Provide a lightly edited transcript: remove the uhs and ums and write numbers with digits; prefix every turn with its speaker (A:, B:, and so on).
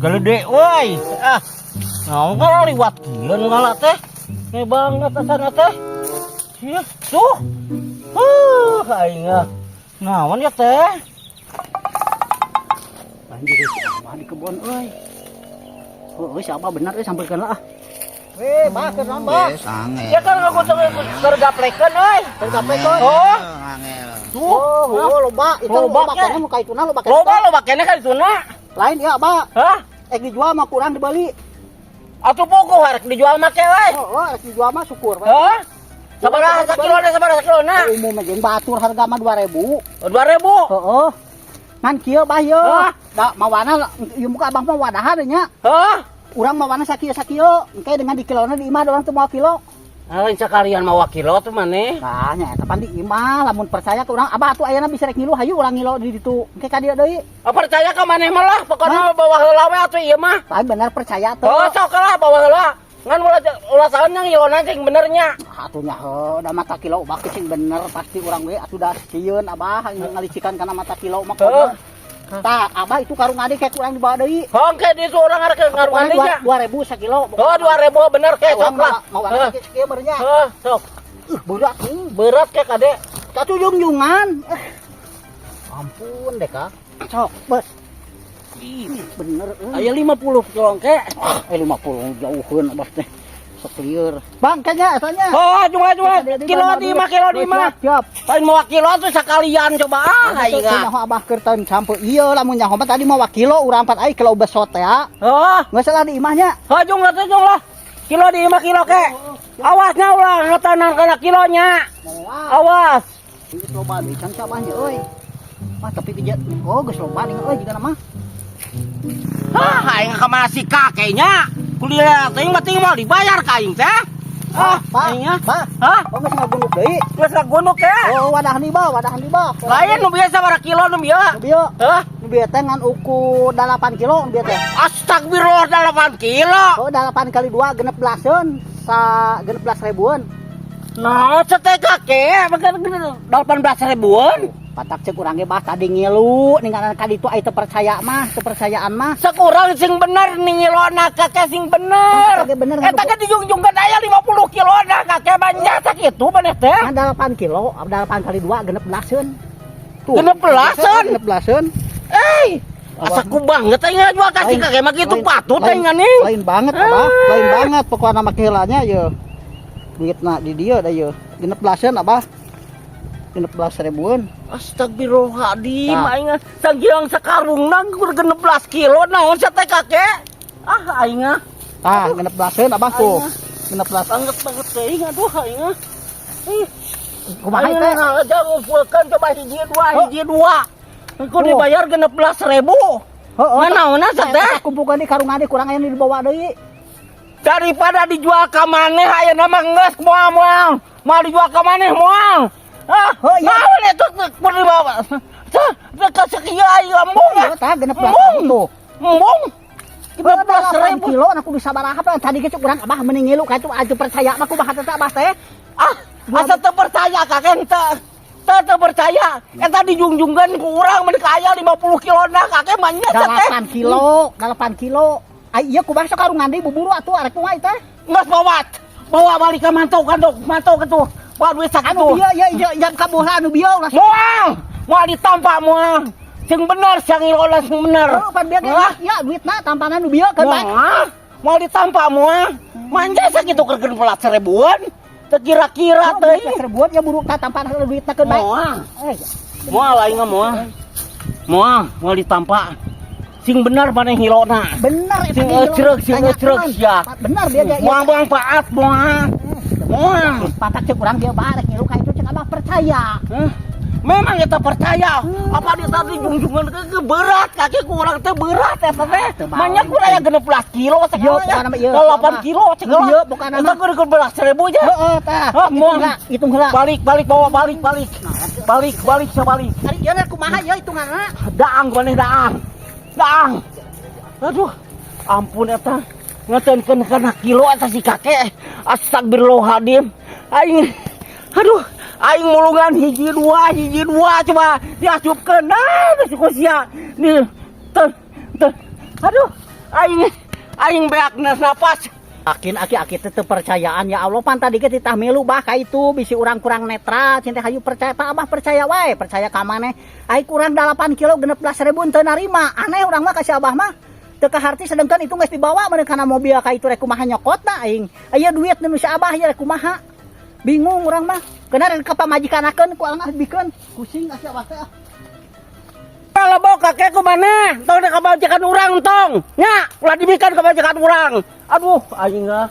A: Gede woi. Ah. Nongol liwat kieu ngala teh. Banget asana teh. Sia, tuh. Aing naon ya teh?
B: Anjir, mah di kebon euy. Heuh, siapa bener euy sampelkeun lah. Bah, keur naon, Bah?
A: Ya kan aku tergaplekeun euy.
B: Tergaplekeun.
A: Oh.
C: Angel.
B: Tuh, loba. Itu loba kene muka ituna loba kene.
A: Loba kene kan ituna.
B: Lain ya, Bah.
A: Hah?
B: Dijual mah kurang dibeli.
A: Atuh pokok harek dijual make we.
B: Oh, dijual mah syukur.
A: Hah? Sabaraha sakilona?
B: Umumnya jeung batur harga mah 2.000.
A: 2.000.
B: Heeh. Man kieu bah ye.
A: Hah?
B: Da mawana ieu muka abang mah wadahan nya.
A: Hah?
B: Urang mawana sakieu engke dengan di kilona di imah urang teu moal kilo.
A: Insya kalian mau kilo tuh maneh.
B: Nah, nya eta pan di imah lamun percaya ke urang abah atuh ayeuna bisa rek ngilu hayu ulang ngilu di ditu. Engke ka dieu deui.
A: Percaya ka maneh mah lah, pokona bawa heula we atuh ieu mah.
B: Lain bener percaya teh.
A: Oh, sok lah bawa heula. Ngan ulah saeun yang ngilona cing benernya.
B: Atuh nya heuh da mata kilo ubah cing bener pasti urang we atuh da sieun abah ngalicikan kana mata kilo mah. Tah, abah itu karung ade kayak kurang dibawa deui.
A: Hongke di urang arek karung ade nya.
B: 2.000 sakilo.
A: Oh, 2.000 bener ke sok lah.
B: Mau ana kieu beurnya.
A: Sok.
B: Berat
A: Berat ke kade.
B: Kacujung-jungan. Ampun deh, Kak. Sok, bos. Bener.
A: Aya 50 kilo ke.
B: 50 jauheun abah teh. Sok lieur. Bang, kayaknya asanya.
A: Oh, cuma kilo 5.
B: Siap.
A: Paling mau kilo tuh sekalian coba aing.
B: Nyaho abah keur teun sampe ieu lamun nyaho mah tadi mau kilo urang 4 ai kilo besot ya.
A: Oh,
B: Geus salah di imahnya.
A: hajung lah. Kilo di 5 kilo ke. Awasnya ulah ngetanan kana kilonya. Awas.
B: Geus loba deui can cabahnya euy. Mah tapi geus geus loba ning euy jiga mah.
A: Aing ka masih kakeknya. Kuliah teh mah ting mau dibayar ka aing teh. Aingnya. Hah?
B: Oh geus ngagunduk deui.
A: Geus ngagunduk ya.
B: Oh wadahan di bawah.
A: Lain nu biasa bara kilo nu bieu.
B: Bieu.
A: Hah?
B: Nu bieu teh ngan uku 8 kilo nu bieu teh.
A: Astagfirullah 8 kilo.
B: Oh 8 kali 2 16-eun. Sa 16 ribuan.
A: Nah, seteh kakek, makan 18 ribuan.
B: Patak cek urang ge bah tadi ngilu ninggalan ka ditu ai teu percaya mah, teu percayaan mah.
A: Sakurang sing bener nih ngilona kakek sing bener.
B: Kakek bener.
A: Eta ke dijungjungkeun aya 50 kilona kakek banyak sakitu maneh teh.
B: Kan 8 kilo, 8 kali 2 16-eun.
A: 16-eun.
B: 16-eun.
A: Asa ku banget aing ngajual kasih kakek mah kitu patut aing ning.
B: Lain banget abah, lain banget pokokna mah heulanya ye. Duitna di dieu da ye. 16-eun abah. 16 ribuan.
A: Astagfirullahaladzim, aing sanggiang sakarung nang 16 kilo naon sateh kakek. Aing
B: Tah, 16-eun abah tuh. 16
A: banget teuing aduh aing.
B: Kumaha teh?
A: Aja ngumpulkeun coba hiji dua. Engko dibayar 16.000.
B: Heeh.
A: Naonna sateh?
B: Kumpulkeun di karung ade kurang aya dibawa deui.
A: Daripada dijual ka maneh ayeuna mah geus moal. Mau dijual ka maneh moal. Naon eta keur dibawa? Tah sakieu aing embung.
B: Tah 16 tuh.
A: Embung.
B: 16 kilo aku bisa baraha tadi ge urang abah mending ngilu ka itu aju percaya mah kumaha teh abah teh.
A: Asa teu percaya kakek teu percaya. Eta dijungjungkeun ku urang mun aya 50 kilona kakek mah nya teh.
B: 8 kilo. Ai ieu kumaha sakarung andi buburu atuh arek kumaha teh.
A: Geus bawa balik ka mantau kan tuh. Bawa duit sakitu.
B: Anu ieu jam kaboha anu bieu lah.
A: Moal ditampa moal. Sing bener sing ngilona sing bener.
B: Oh, pan bieu ya duitna tampanan nu bieu kan bae.
A: Moal ditampa moal. Manja sakitu keur 16 ribuan. Teu kira-kira teuing.
B: 16 ribuan ya buru ka tampanan duitna keun bae.
A: Moal aing mah moal ditampa. Sing bener maneh ngilona.
B: Bener
A: eta sing ecreug sia.
B: Bener dia ya.
A: Moal manfaat moal.
B: Patak cek urang dia barek ngilu ka itu cek abah percaya.
A: Memang kita percaya. Apa dia tadi jungjungan ke berat kaki kurang teh berat eta teh. Banyak kurang ya 16 kilo sekarang. 8 kilo segala. Ieu bukan nama. Eta keur 16.000 aja. Heeh tah.
B: Hitung heula.
A: Balik bawa balik. Balik.
B: Ari ieu kumaha ya hitunganna?
A: Daang maneh daang. Aduh. Ampun eta. Ngatenkeun kana kilo eta si kakek. Astagfirullahaladzim. Aing mulungan hiji dua coba diasupkeun dah cukup sia. Nih. Aduh. aing beak napas.
B: Akin aki tetep percayaan ya Allah pan tadi kita milu bah ka itu bisi urang kurang netral cinta hayu percaya Pak Abah percaya wae percaya ka maneh ai kurang 8 kilo 16.000 teu narima aneh urang mah kasih Abah mah teu kaharti sedengkeun itu geus dibawa meureun kana mobil ka itu rek kumaha nyokotna aing aya duit nu si Abah ya rek kumaha bingung urang mah keuna rek ka pamajikanakeun ku alang bikeun pusing kasih Abah teh.
A: Kalau bawa kakekku mana? Tong kebajikan orang tong. Nya, ulah dibikin kebajikan orang. Aduh, anjing ah.